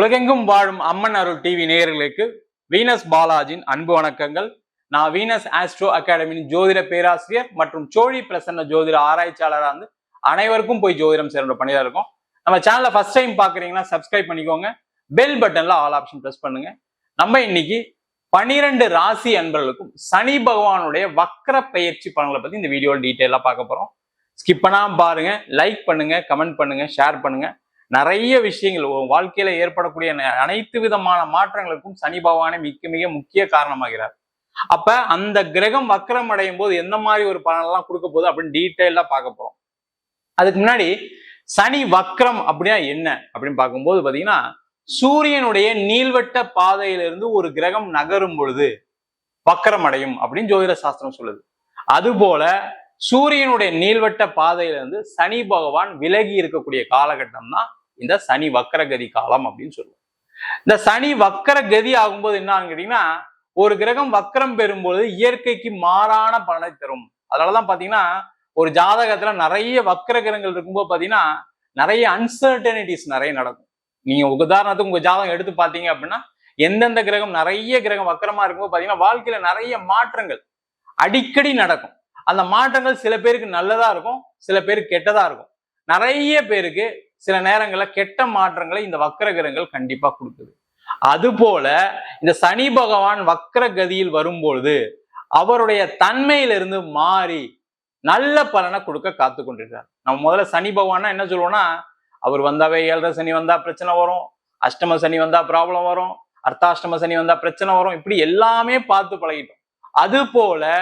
உலகெங்கும் வாழும் அம்மன் அருள் டிவி நேயர்களுக்கு வீனஸ் பாலாஜின் அன்பு வணக்கங்கள். நான் வீனஸ் ஆஸ்ட்ரோ அகாடமியின் ஜோதிட பேராசிரியர் மற்றும் சோழி பிரசன்ன ஜோதிட ஆராய்ச்சியாளராக இருந்து அனைவருக்கும் போய் ஜோதிடம் சேர்ந்த பணியா இருக்கும். நம்ம சேனலை ஃபர்ஸ்ட் டைம் பாக்குறீங்கன்னா சப்ஸ்கிரைப் பண்ணிக்கோங்க, பெல் பட்டன்ல ஆல் ஆப்ஷன் பிரஸ் பண்ணுங்க. நம்ம இன்னைக்கு 12 ராசி அன்பர்களுக்கும் சனி பகவானுடைய வக்ர பயிற்சி பலன்களை பத்தி இந்த வீடியோவில் டீட்டெயிலா பார்க்க போறோம். ஸ்கிப் பண்ணாம பாருங்க, லைக் பண்ணுங்க, கமெண்ட் பண்ணுங்க, ஷேர் பண்ணுங்க. நிறைய விஷயங்கள் வாழ்க்கையில ஏற்படக்கூடிய அனைத்து விதமான மாற்றங்களுக்கும் சனி பகவானே மிக மிக முக்கிய காரணமாகிறார். அப்ப அந்த கிரகம் வக்ரம் அடையும் போது எந்த மாதிரி ஒரு பலனெல்லாம் கொடுக்க போகுது அப்படின்னு டீட்டெயிலா பார்க்க போறோம். அதுக்கு முன்னாடி சனி வக்ரம் அப்படின்னா என்ன அப்படின்னு பார்க்கும்போது பாத்தீங்கன்னா, சூரியனுடைய நீள்வட்ட பாதையிலிருந்து ஒரு கிரகம் நகரும் பொழுது வக்ரம் அடையும் அப்படின்னு ஜோதிட சாஸ்திரம் சொல்லுது. அதுபோல சூரியனுடைய நீள்வட்ட பாதையிலிருந்து சனி பகவான் விலகி இருக்கக்கூடிய காலகட்டம் தான் இந்த சனி வக்கரகதி காலம் அப்படின்னு சொல்லுவோம். இந்த சனி வக்கரகதி ஆகும்போது என்ன கேட்டீங்கன்னா, ஒரு கிரகம் வக்கரம் பெறும்போது இயற்கைக்கு மாறான பலனை தரும். அதனாலதான் பாத்தீங்கன்னா, ஒரு ஜாதகத்துல நிறைய வக்கர கிரகங்கள் இருக்கும்போது பாத்தீங்கன்னா நிறைய அன்சர்டனிட்டிஸ் நிறைய நடக்கும். நீங்க உதாரணத்துக்கு உங்க ஜாதகம் எடுத்து பாத்தீங்க அப்படின்னா, எந்தெந்த கிரகம் நிறைய கிரகம் வக்கரமா இருக்கும்போது பாத்தீங்கன்னா வாழ்க்கையில நிறைய மாற்றங்கள் அடிக்கடி நடக்கும். அந்த மாற்றங்கள் சில பேருக்கு நல்லதா இருக்கும், சில பேருக்கு கெட்டதா இருக்கும். நிறைய பேருக்கு சில நேரங்கள்ல கெட்ட மாற்றங்களை இந்த வக்கர கிரகங்கள் கண்டிப்பா கொடுக்குது. அது போல இந்த சனி பகவான் வக்கர கதியில் வரும்பொழுது அவருடைய தன்மையிலிருந்து மாறி நல்ல பலனை கொடுக்க காத்து கொண்டிருக்கார். நம்ம முதல்ல சனி பகவான்னா என்ன சொல்லுவோம்னா, அவர் வந்தாவே 7.5 சனி வந்தா பிரச்சனை வரும், அஷ்டம சனி வந்தா ப்ராப்ளம் வரும், அர்த்தாஷ்டம சனி வந்தா பிரச்சனை வரும், இப்படி எல்லாமே பார்த்து பழகிட்டோம். அது போல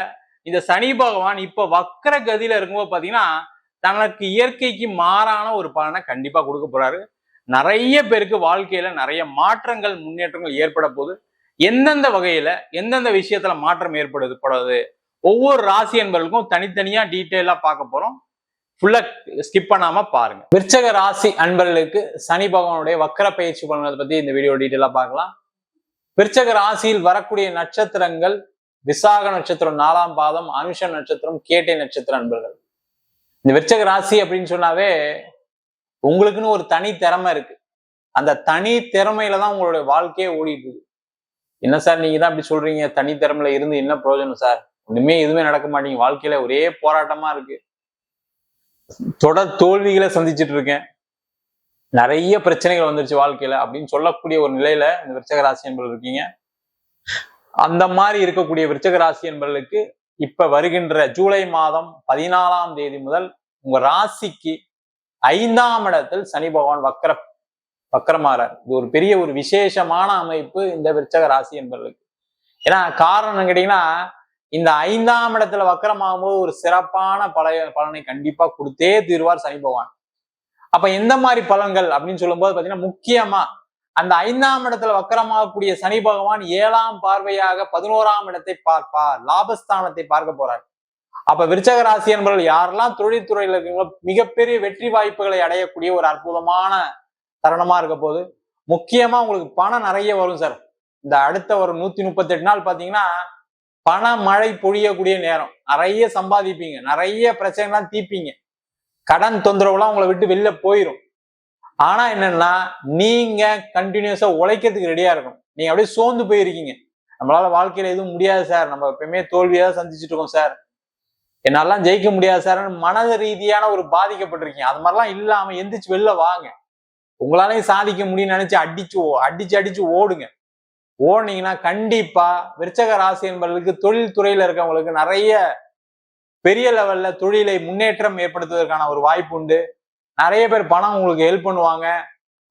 இந்த சனி பகவான் இப்ப வக்கர கதியில இருக்கும்போது பாத்தீங்கன்னா தனக்கு இயற்கைக்கு மாறான ஒரு பலனை கண்டிப்பா கொடுக்க போறாரு. நிறைய பேருக்கு வாழ்க்கையில நிறைய மாற்றங்கள் முன்னேற்றங்கள் ஏற்பட போகுது. எந்தெந்த வகையில எந்தெந்த விஷயத்துல மாற்றம் ஏற்படுது ஒவ்வொரு ராசி என்பவர்களுக்கும் தனித்தனியா டீட்டெயிலா பார்க்க போறோம். ஃபுல்லா ஸ்கிப் பண்ணாம பாருங்க. விருச்சக ராசி அன்பர்களுக்கு சனி பகவானுடைய வக்கர பயிற்சி பலன்களை பத்தி இந்த வீடியோ டீட்டெயிலா பார்க்கலாம். விருச்சக ராசியில் வரக்கூடிய நட்சத்திரங்கள் விசாக நட்சத்திரம் 4ஆம் பாதம், அனுஷ நட்சத்திரம், கேட்டை நட்சத்திர அன்பர்கள். இந்த விருச்சக ராசி அப்படின்னு சொன்னாவே உங்களுக்குன்னு ஒரு தனி திறமை இருக்கு. அந்த தனி திறமையில தான் உங்களுடைய வாழ்க்கையே ஓடிட்டு இருக்கு. என்ன சார் நீங்க தான் அப்படி சொல்றீங்க, தனி திறமையில இருந்து என்ன பிரயோஜனம் சார்? ஒண்ணுமே எதுவுமே நடக்க மாட்டீங்க, வாழ்க்கையில ஒரே போராட்டமா இருக்கு, தொடர் தோல்விகளை சந்திச்சுட்டு இருக்கேன், நிறைய பிரச்சனைகள் வந்துருச்சு வாழ்க்கையில அப்படின்னு சொல்லக்கூடிய ஒரு நிலையில இந்த விருச்சக ராசி என்பது இருக்கீங்க. அந்த மாதிரி இருக்கக்கூடிய விருச்சக ராசி என்பவர்களுக்கு இப்ப வருகின்ற ஜூலை மாதம் 14ஆம் தேதி முதல் உங்க ராசிக்கு 5ஆம் இடத்தில் சனி பகவான் வக்கரமாறார். இது ஒரு பெரிய ஒரு விசேஷமான அமைப்பு இந்த விருச்சக ராசி என்பவர்களுக்கு. ஏன்னா காரணம் கேட்டீங்கன்னா, இந்த 5ஆம் இடத்துல வக்கரமாகும் போது ஒரு சிறப்பான பலனை கண்டிப்பா கொடுத்தே தீர்வார் சனி பகவான். அப்ப எந்த மாதிரி பலன்கள் அப்படின்னு சொல்லும்போது பாத்தீங்கன்னா, முக்கியமா அந்த 5ஆம் இடத்துல வக்கரமாகக்கூடிய சனி பகவான் 7ஆம் பார்வையாக 11ஆம் இடத்தை பார்ப்பார், லாபஸ்தானத்தை பார்க்க போறார். அப்ப விருச்சக ராசி என்பவர்கள் யாரெல்லாம் தொழில்துறையில இருக்கீங்களோ மிகப்பெரிய வெற்றி வாய்ப்புகளை அடையக்கூடிய ஒரு அற்புதமான தருணமா இருக்க போது. முக்கியமா உங்களுக்கு பணம் நிறைய வரும் சார். இந்த அடுத்த ஒரு 138 நாள் பாத்தீங்கன்னா பண மழை பொழியக்கூடிய நேரம். நிறைய சம்பாதிப்பீங்க, நிறைய பிரச்சனைலாம் தீப்பீங்க, கடன் தொந்தரவுலாம் உங்களை விட்டு வெளில போயிடும். ஆனா என்னன்னா, நீங்க கண்டினியூஸா உழைக்கிறதுக்கு ரெடியா இருக்கணும். நீங்க அப்படியே சோர்ந்து போயிருக்கீங்க, நம்மளால வாழ்க்கையில எதுவும் முடியாது சார், நம்ம எப்பயுமே தோல்வியாக சந்திச்சுட்டு இருக்கோம் சார், என்னாலாம் ஜெயிக்க முடியாது சார், மனத ரீதியான ஒரு பாதிக்கப்பட்டிருக்கீங்க. அது மாதிரிலாம் இல்லாம எந்திரிச்சு வெளில வாங்க. உங்களாலையும் சாதிக்க முடியும்னு நினைச்சு அடிச்சு ஓடுங்க. ஓடுனீங்கன்னா கண்டிப்பா விருச்சக ராசி என்பவர்களுக்கு தொழில் துறையில இருக்கவங்களுக்கு நிறைய பெரிய லெவல்ல தொழிலை முன்னேற்றம் ஏற்படுத்துவதற்கான ஒரு வாய்ப்பு உண்டு. நிறைய பேர் பணம் உங்களுக்கு ஹெல்ப் பண்ணுவாங்க,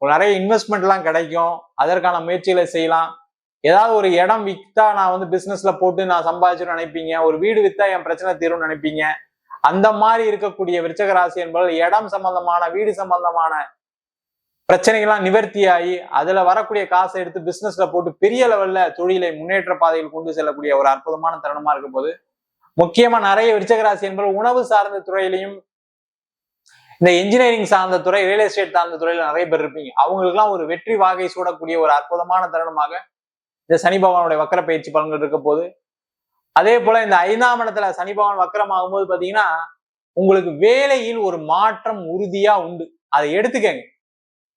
நிறைய இன்வெஸ்ட்மெண்ட் எல்லாம் கிடைக்கும், அதற்கான முயற்சிகளை செய்யலாம். ஏதாவது ஒரு இடம் வித்தா நான் பிசினஸ்ல போட்டு நான் சம்பாதிச்சுன்னு நினைப்பீங்க, ஒரு வீடு வித்தா என் பிரச்சனை தீரும்னு நினைப்பீங்க. அந்த மாதிரி இருக்கக்கூடிய விருச்சக ராசி என்பது இடம் சம்பந்தமான வீடு சம்பந்தமான பிரச்சனைகள்லாம் நிவர்த்தி ஆகி அதுல வரக்கூடிய காசை எடுத்து பிசினஸ்ல போட்டு பெரிய லெவல்ல தொழிலை முன்னேற்ற பாதையில் கொண்டு செல்லக்கூடிய ஒரு அற்புதமான தருணமா இருக்கும் போது, முக்கியமா நிறைய விருச்சக ராசி என்பது உணவு சார்ந்த துறையிலையும் இந்த இன்ஜினியரிங் சார்ந்த துறை, ரியல் எஸ்டேட் சார்ந்த துறையில நிறைய பேர் இருப்பீங்க. அவங்களுக்குலாம் ஒரு வெற்றி வாகை சூடக்கூடிய ஒரு அற்புதமான தருணமாக இந்த சனி பகவானுடைய வக்கர பயிற்சி பலன்கள் இருக்க போது. அதே போல இந்த 5ஆம் இடத்துல சனி பகவான் வக்கரம் ஆகும்போது பாத்தீங்கன்னா உங்களுக்கு வேலையில் ஒரு மாற்றம் உறுதியா உண்டு. அதை எடுத்துக்கங்க.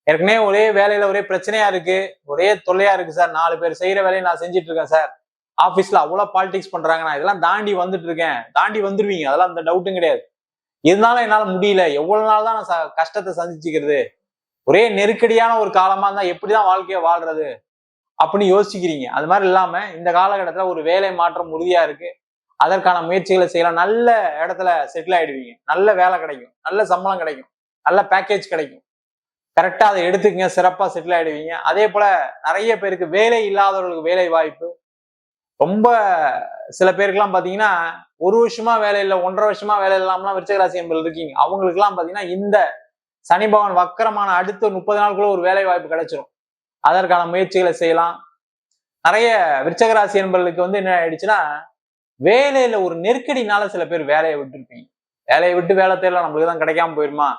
ஏற்கனவே ஒரே வேலையில ஒரே பிரச்சனையா இருக்கு, ஒரே தொல்லையா இருக்கு சார். 4 பேர் செய்யற வேலையை நான் செஞ்சுட்டு இருக்கேன் சார். ஆபீஸ்ல அவ்வளவு பாலிடிக்ஸ் பண்றாங்க, நான் இதெல்லாம் தாண்டி வந்துட்டு இருக்கேன். தாண்டி வந்துருவீங்க, அதெல்லாம் அந்த டவுட்டும் கிடையாது. இருந்தாலும் என்னால முடியல, எவ்வளவு நாள் தான் நான் கஷ்டத்தை சந்திச்சுக்கிறது, ஒரே நெருக்கடியான ஒரு காலமா இருந்தா எப்படிதான் வாழ்க்கைய வாழ்றது அப்படின்னு யோசிக்கிறீங்க. அது மாதிரி இல்லாம இந்த காலகட்டத்துல ஒரு வேலை மாற்றம் உறுதியா இருக்கு, அதற்கான முயற்சிகளை செய்யலாம். நல்ல இடத்துல செட்டில் ஆயிடுவீங்க, நல்ல வேலை கிடைக்கும், நல்ல சம்பளம் கிடைக்கும், நல்ல பேக்கேஜ் கிடைக்கும். கரெக்டா அதை எடுத்துக்கங்க, சிறப்பா செட்டில் ஆயிடுவீங்க. அதே போல நிறைய பேருக்கு வேலை இல்லாதவர்களுக்கு வேலை வாய்ப்பு. ரொம்ப சில பேருக்குலாம் பாத்தீங்கன்னா 1 வருஷமா வேலை இல்லை, 1.5 வருஷமா வேலை இல்லாமலாம் விருச்சிக ராசி என்பது இருக்கீங்க. அவங்களுக்கு எல்லாம் பாத்தீங்கன்னா இந்த சனி பகவான் வக்கரமான அடுத்த 30 நாளுக்குள்ள ஒரு வேலை வாய்ப்பு கிடைச்சிடும். அதற்கான முயற்சிகளை செய்யலாம். நிறைய விருச்சிக ராசி என்பவர்களுக்கு வந்து என்ன ஆயிடுச்சுன்னா, வேலையில ஒரு நெருக்கடினால சில பேர் வேலையை விட்டுருப்பீங்க. வேலையை விட்டு வேலை தேடலாம், நம்மளுக்கு தான் கிடைக்காம போயிருமா,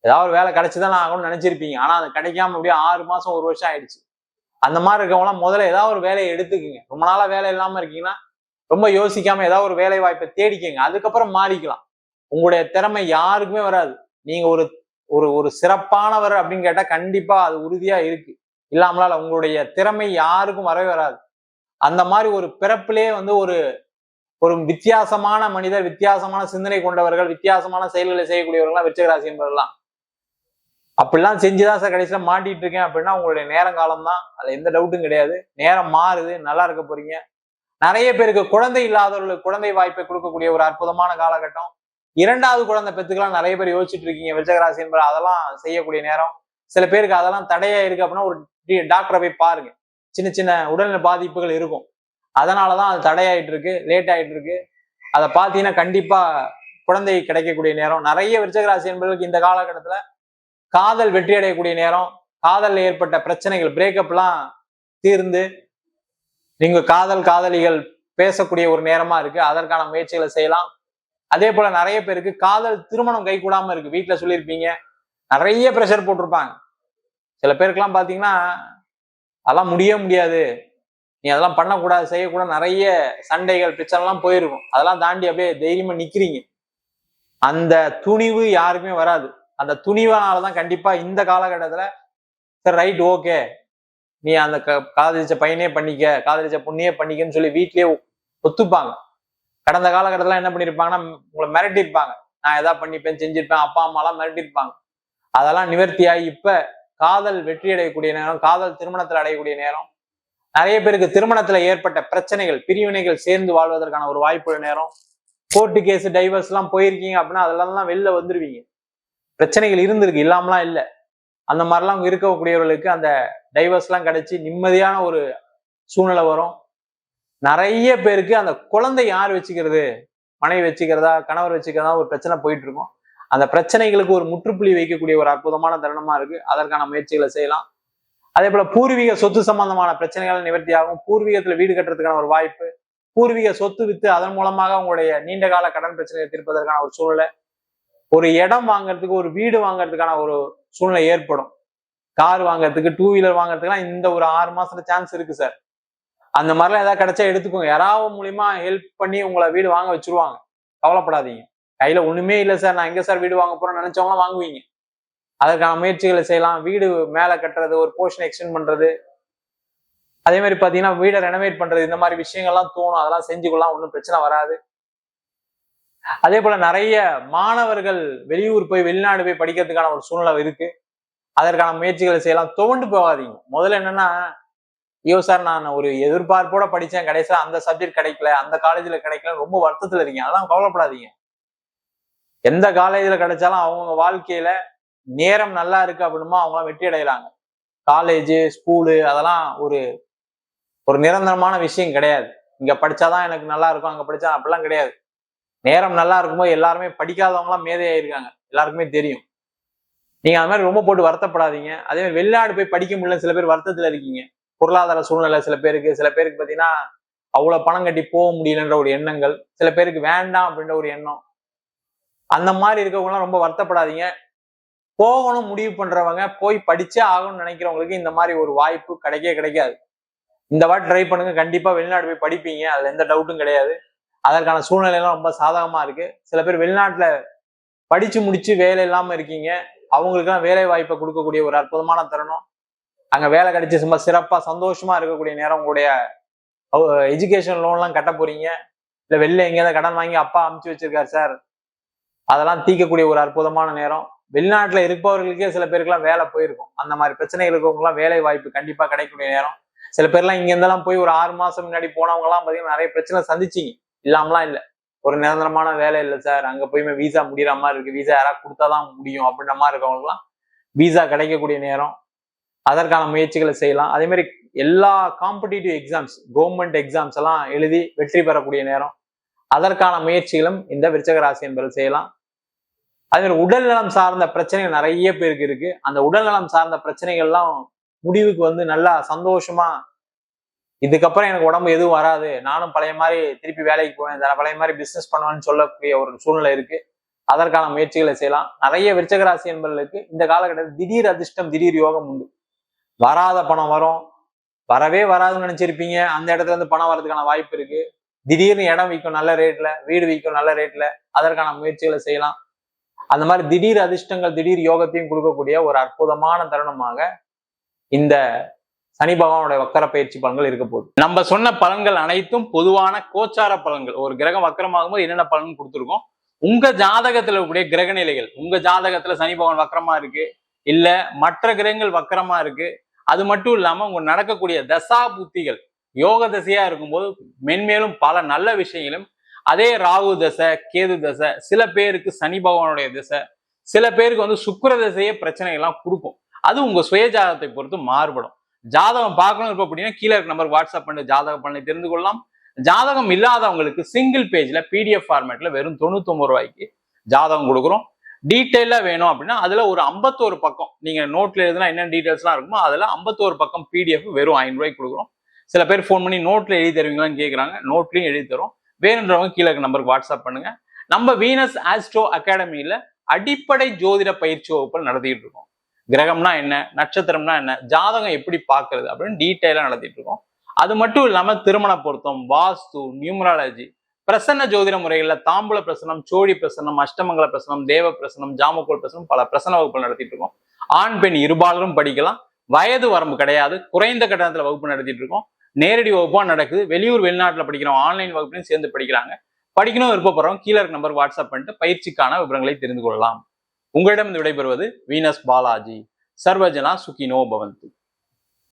ஏதாவது ஒரு வேலை கிடைச்சுதான் ஆகும்னு நினைச்சிருப்பீங்க. ஆனா அது கிடைக்காம அப்படியே 6 மாசம் 1 வருஷம் ஆயிடுச்சு. அந்த மாதிரி இருக்கவங்களாம் முதல்ல ஏதாவது ஒரு வேலையை எடுத்துக்குங்க. ரொம்ப நாளா வேலை இல்லாம இருக்கீங்கன்னா ரொம்ப யோசிக்காம ஏதாவது ஒரு வேலை வாய்ப்பை தேடிக்கங்க, அதுக்கப்புறம் மாறிக்கலாம். உங்களுடைய திறமை யாருக்குமே வராது. நீங்க ஒரு ஒரு ஒரு சிறப்பானவர் அப்படின்னு கேட்டா கண்டிப்பா அது உறுதியா இருக்கு, இல்லாமலால உங்களுடைய திறமை யாருக்கும் வரவே வராது. அந்த மாதிரி ஒரு பிறப்பிலே வந்து ஒரு ஒரு வித்தியாசமான மனிதர், வித்தியாசமான சிந்தனை கொண்டவர்கள், வித்தியாசமான செயல்களை செய்யக்கூடியவர்கள்லாம் விருச்சிக ராசி என்பவர்கள்லாம். அப்படிலாம் செஞ்சுதான் சார் கடைசியில மாட்டிட்டு இருக்கேன் அப்படின்னா உங்களுடைய நேரங்காலம் தான், அதுல எந்த டவுட்டும் கிடையாது. நேரம் மாறுது, நல்லா இருக்க போறீங்க. நிறைய பேருக்கு குழந்தை இல்லாதவர்களுக்கு குழந்தை வாய்ப்பை கொடுக்கக்கூடிய ஒரு அற்புதமான காலகட்டம். 2வது குழந்தை பெத்துக்கலாம் நிறைய பேர் யோசிச்சுட்டு இருக்கீங்க விருச்சிக ராசி என்பது, அதெல்லாம் செய்யக்கூடிய நேரம். சில பேருக்கு அதெல்லாம் தடையா இருக்கு அப்படின்னா ஒரு டாக்டரை போய் பாருங்க. சின்ன சின்ன உடல்நல பாதிப்புகள் இருக்கும், அதனாலதான் அது தடையாயிட்டு இருக்கு, லேட் ஆயிட்டு இருக்கு. அதை பார்த்தீங்கன்னா கண்டிப்பா குழந்தை கிடைக்கக்கூடிய நேரம். நிறைய விருச்சிக ராசி என்பவர்களுக்கு இந்த காலகட்டத்துல காதல் வெற்றி அடையக்கூடிய நேரம். காதல்ல ஏற்பட்ட பிரச்சனைகள், பிரேக்கப்லாம் தீர்ந்து நீங்க காதலிகள் பேசக்கூடிய ஒரு நேரமா இருக்கு. அதற்கான முயற்சிகளை செய்யலாம். அதே போல நிறைய பேருக்கு காதல் திருமணம் கை கூடாம இருக்கு. வீட்டுல சொல்லியிருப்பீங்க, நிறைய பிரஷர் போட்டிருப்பாங்க. சில பேருக்குலாம் பாத்தீங்கன்னா அதெல்லாம் முடியாது, நீ அதெல்லாம் பண்ணக்கூடாது, செய்யக்கூடாது, நிறைய சண்டைகள் பிரச்சனைலாம் போயிருக்கும். அதெல்லாம் தாண்டி அப்படியே தைரியமா நிக்கிறீங்க. அந்த துணிவு யாருக்குமே வராது. அந்த துணிவானாலதான் கண்டிப்பா இந்த காலகட்டத்துல சரி ரைட் ஓகே, நீ அந்த காதலிச்ச பையனே பண்ணிக்க, காதலிச்ச பொண்ணையே பண்ணிக்கன்னு சொல்லி வீட்லயே ஒத்துப்பாங்க. கடந்த காலகட்டத்துல என்ன பண்ணிருப்பாங்கன்னா உங்களை மிரட்டிருப்பாங்க, நான் எதாவது பண்ணிப்பேன் செஞ்சிருப்பேன், அப்பா அம்மா எல்லாம் மிரட்டிருப்பாங்க. அதெல்லாம் நிவர்த்தியாகி இப்ப காதல் வெற்றி அடையக்கூடிய நேரம், காதல் திருமணத்துல அடையக்கூடிய நேரம். நிறைய பேருக்கு திருமணத்துல ஏற்பட்ட பிரச்சனைகள், பிரிவினைகள் சேர்ந்து வாழ்வதற்கான ஒரு வாய்ப்புள்ள நேரம். கோர்ட்டு கேஸ் டைவர்ஸ் எல்லாம் போயிருக்கீங்க அப்படின்னா அதெல்லாம் வெளில வந்துருவீங்க. பிரச்சனைகள் இருந்திருக்கு, இல்லாமலாம் இல்லை. அந்த மாதிரிலாம் இருக்கக்கூடியவர்களுக்கு அந்த டைவர்ஸ் எல்லாம் கிடைச்சி நிம்மதியான ஒரு சூழ்நிலை வரும். நிறைய பேருக்கு அந்த குழந்தை யார் வச்சுக்கிறது, மனைவி வச்சுக்கிறதா கணவர் வச்சுக்கிறதா ஒரு பிரச்சனை போயிட்டு இருக்கும். அந்த பிரச்சனைகளுக்கு ஒரு முற்றுப்புள்ளி வைக்கக்கூடிய ஒரு அற்புதமான தருணமா இருக்கு. அதற்கான முயற்சிகளை செய்யலாம். அதே போல பூர்வீக சொத்து சம்பந்தமான பிரச்சனைகள் நிவர்த்தி ஆகும். பூர்வீகத்துல வீடு கட்டுறதுக்கான ஒரு வாய்ப்பு, பூர்வீக சொத்து வித்து அதன் மூலமாக உங்களுடைய நீண்ட கால கடன் பிரச்சனையை தீர்ப்பதற்கான ஒரு சூழ்நிலை, ஒரு இடம் வாங்குறதுக்கு, ஒரு வீடு வாங்குறதுக்கான ஒரு சூழ்நிலை ஏற்படும். கார் வாங்குறதுக்கு, 2 வீலர் வாங்குறதுக்குலாம் இந்த ஒரு 6 மாசத்துல சான்ஸ் இருக்கு சார். அந்த மாதிரிலாம் ஏதாவது கிடைச்சா எடுத்துக்கோங்க. யாராவது மூலியமா ஹெல்ப் பண்ணி உங்களை வீடு வாங்க வச்சிருவாங்க, கவலைப்படாதீங்க. கையில ஒண்ணுமே இல்லை சார், நான் எங்க சார் வீடு வாங்க போறேன்னு நினைச்சவங்களாம் வாங்குவீங்க. அதற்கான முயற்சிகளை செய்யலாம். வீடு மேல கட்டுறது, ஒரு போர்ஷன் எக்ஸ்டெண்ட் பண்றது, அதே மாதிரி பாத்தீங்கன்னா வீடை ரெனோவேட் பண்றது, இந்த மாதிரி விஷயங்கள்லாம் தோணும். அதெல்லாம் செஞ்சுக்கலாம், ஒன்றும் பிரச்சனை வராது. அதே போல நிறைய மாணவர்கள் வெளியூர் போய் வெளிநாடு போய் படிக்கிறதுக்கான ஒரு சூழ்நிலை இருக்கு. அதற்கான முயற்சிகளை செய்யலாம். துவண்டு போகாதீங்க. முதல்ல என்னன்னா, ஐயோ சார் நான் ஒரு எதிர்பார்ப்போட படிச்சேன், கடைசியா அந்த சப்ஜெக்ட் கிடைக்கல, அந்த காலேஜ்ல கிடைக்கல, ரொம்ப வருத்தத்துல இருக்கீங்க. அதெல்லாம் கவலைப்படாதீங்க. எந்த காலேஜ்ல கிடைச்சாலும் அவங்க வாழ்க்கையில நேரம் நல்லா இருக்கு அப்படின்னா அவங்களாம் வெற்றி அடையலாங்க. காலேஜ் ஸ்கூலு அதெல்லாம் ஒரு ஒரு நிரந்தரமான விஷயம் கிடையாது. இங்க படிச்சாதான் எனக்கு நல்லா இருக்கும், அங்க படிச்சா அப்படிலாம் கிடையாது. நேரம் நல்லா இருக்கும்போது எல்லாருமே படிக்காதவங்களாம் மேதையாயிருக்காங்க, எல்லாருக்குமே தெரியும். நீங்க அது மாதிரி ரொம்ப போட்டு வருத்தப்படாதீங்க. அதே மாதிரி வெளிநாடு போய் படிக்க முடியல, சில பேர் வருத்தத்துல இருக்கீங்க. பொருளாதார சூழ்நிலை சில பேருக்கு பாத்தீங்கன்னா அவ்வளவு பணம் கட்டி போக முடியலன்ற ஒரு எண்ணங்கள், சில பேருக்கு வேண்டாம் அப்படின்ற ஒரு எண்ணம். அந்த மாதிரி இருக்கவங்கலாம் ரொம்ப வருத்தப்படாதீங்க. போகணும் முடிவு பண்றவங்க, போய் படிச்சே ஆகணும்னு நினைக்கிறவங்களுக்கு இந்த மாதிரி ஒரு வாய்ப்பு கிடைக்காது. இந்த வாட்டி ட்ரை பண்ணுங்க, கண்டிப்பா வெளிநாடு போய் படிப்பீங்க, அதுல எந்த டவுட்டும் கிடையாது. அதற்கான சூழ்நிலை எல்லாம் ரொம்ப சாதகமா இருக்கு. சில பேர் வெளிநாட்டுல படிச்சு முடிச்சு வேலை இல்லாம இருக்கீங்க, அவங்களுக்குலாம் வேலை வாய்ப்பை கொடுக்கக்கூடிய ஒரு அற்புதமான தருணம். அங்க வேலை கிடைச்சி சும்மா சிறப்பா சந்தோஷமா இருக்கக்கூடிய நேரம். உங்களுடைய எஜுகேஷன் லோன்லாம் கட்ட போறீங்க, இல்ல வெளில எங்கேயாவது கடன் வாங்கி அப்பா அமுச்சு வச்சிருக்காரு சார், அதெல்லாம் தீர்க்கக்கூடிய ஒரு அற்புதமான நேரம். வெளிநாட்டுல இருப்பவர்களுக்கே சில பேருக்குலாம் வேலை போயிருக்கும். அந்த மாதிரி பிரச்சனைகள் இருக்கவங்கலாம் வேலை வாய்ப்பு கண்டிப்பா கிடைக்கக்கூடிய நேரம். சில பேர்லாம் இங்க இருந்தெல்லாம் போய் ஒரு 6 மாசம் முன்னாடி போனவங்க எல்லாம் பாத்தீங்கன்னா நிறைய பிரச்சனை சந்திச்சிங்க. இல்லாமலாம் இல்ல, ஒரு நிரந்தரமான வேலை இல்லை சார், அங்க போயுமே வீசா முடிகிற மாதிரி இருக்கு, வீசா யாராவது கொடுத்தாதான் முடியும் அப்படின்ற மாதிரி இருக்கவங்களுக்குலாம் வீசா கிடைக்கக்கூடிய நேரம். அதற்கான முயற்சிகளை செய்யலாம். அதே மாதிரி எல்லா காம்படிட்டிவ் எக்ஸாம்ஸ், கவர்மெண்ட் எக்ஸாம்ஸ் எல்லாம் எழுதி வெற்றி பெறக்கூடிய நேரம். அதற்கான முயற்சிகளும் இந்த விருச்சக ராசி என்பதில் செய்யலாம். அதே மாதிரி உடல் நலம் சார்ந்த பிரச்சனைகள் நிறைய பேருக்கு இருக்கு. அந்த உடல் நலம் சார்ந்த பிரச்சனைகள்லாம் முடிவுக்கு வந்து நல்லா சந்தோஷமா, இதுக்கப்புறம் எனக்கு உடம்பு எதுவும் வராது, நானும் பழைய மாதிரி திருப்பி வேலைக்கு போவேன், பழைய மாதிரி பிசினஸ் பண்ணுவேன்னு சொல்லக்கூடிய ஒரு சூழ்நிலை இருக்கு. அதற்கான முயற்சிகளை செய்யலாம். நிறைய விருச்சக ராசி என்பவர்களுக்கு இந்த காலகட்டத்தில் திடீர் அதிர்ஷ்டம், திடீர் யோகம் உண்டு. வராத பணம் வரும், வரவே வராதுன்னு நினைச்சிருப்பீங்க, அந்த இடத்துல இருந்து பணம் வர்றதுக்கான வாய்ப்பு இருக்கு. திடீர்னு இடம் விற்கும் நல்ல ரேட்ல, வீடு விற்கும் நல்ல ரேட்ல, அதற்கான முயற்சிகளை செய்யலாம். அந்த மாதிரி திடீர் அதிர்ஷ்டங்கள், திடீர் யோகத்தையும் கொடுக்கக்கூடிய ஒரு அற்புதமான தருணமாக இந்த சனி பகவானுடைய வக்கர பயிற்சி பலன்கள் இருக்க போகுது. நம்ம சொன்ன பலன்கள் அனைத்தும் பொதுவான கோச்சார பலன்கள். ஒரு கிரகம் வக்கரமாகும் போது என்னென்ன பலன் கொடுத்துருக்கோம், உங்க ஜாதகத்துல இருக்கக்கூடிய கிரக நிலைகள், உங்க ஜாதகத்துல சனி பகவான் வக்கரமா இருக்கு, இல்ல மற்ற கிரகங்கள் வக்கரமா இருக்கு, அது மட்டும் இல்லாம உங்க நடக்கக்கூடிய தசா புத்திகள் யோக தசையா இருக்கும்போது மென்மேலும் பல நல்ல விஷயங்களும், அதே ராகு தசை, கேது தசை, சில பேருக்கு சனி பகவானுடைய தசை, சில பேருக்கு வந்து சுக்கிர தசையே பிரச்சனைகள்லாம் கொடுக்கும். அது உங்க சுய ஜாதகத்தை பொறுத்து மாறுபடும். ஜாதகம் பார்க்கணும் இருப்ப அப்படின்னா கீழே இருக்க நம்பருக்கு வாட்ஸ்அப் பண்ணி ஜாதக பண்ணி தெரிந்து கொள்ளலாம். ஜாதகம் இல்லாதவங்களுக்கு சிங்கிள் பேஜ்ல PDF ஃபார்மேட்ல வெறும் 99 ரூபாய்க்கு ஜாதகம் கொடுக்குறோம். டீட்டெயிலா வேணும் அப்படின்னா அதுல ஒரு 51 பக்கம் நீங்க நோட்ல எழுதுனா என்ன டீட்டெயில்ஸ்லாம் இருக்குமோ அதுல 51 பக்கம் PDF வெறும் 500 ரூபாய்க்கு கொடுக்குறோம். சில பேர் ஃபோன் பண்ணி நோட்ல எழுதி தருவீங்களான்னு கேட்குறாங்க, நோட்லயும் எழுதி தரும். வேணுன்றவங்க கீழே இருக்க நம்பருக்கு வாட்ஸ்அப் பண்ணுங்க. நம்ம வீனஸ் ஆஸ்ட்ரோ அகாடமியில அடிப்படை ஜோதிட பயிற்சி வகுப்புகள் நடத்திட்டு இருக்கோம். கிரகம்னா என்ன, நட்சத்திரம்னா என்ன, ஜாதகம் எப்படி பார்க்கறது அப்படின்னு டீட்டெயிலா நடத்திட்டு இருக்கோம். அது மட்டும் இல்லாம திருமண பொருத்தம், வாஸ்து, நியூமராலஜி, பிரசன்ன ஜோதிட முறைகள்ல தாம்பூல பிரசனம், சோழி பிரசனம், அஷ்டமங்கல பிரசனம், தேவ பிரசனம், ஜாமக்கோல் பிரசனம், பல பிரசன வகுப்புகள் நடத்திட்டு இருக்கோம். ஆண் பெண் இருபாலரும் படிக்கலாம். வயது வரம்பு கிடையாது. குறைந்த கட்டணத்துல வகுப்பு நடத்திட்டு இருக்கோம். நேரடி வகுப்பா நடக்குது. வெளியூர் வெளிநாட்டுல படிக்கிறோம், ஆன்லைன் வகுப்புலையும் சேர்ந்து படிக்கிறாங்க. படிக்கணும் விருப்பப்படுறோம் கீழே இருக்க நம்பருக்கு வாட்ஸ்அப் பண்ணிட்டு பயிற்சிக்கான விவரங்களை தெரிந்து கொள்ளலாம். உங்களிடம் விடைபெறுவது வீனஸ் பாலாஜி. சர்வஜனா சுகினோ பவந்து.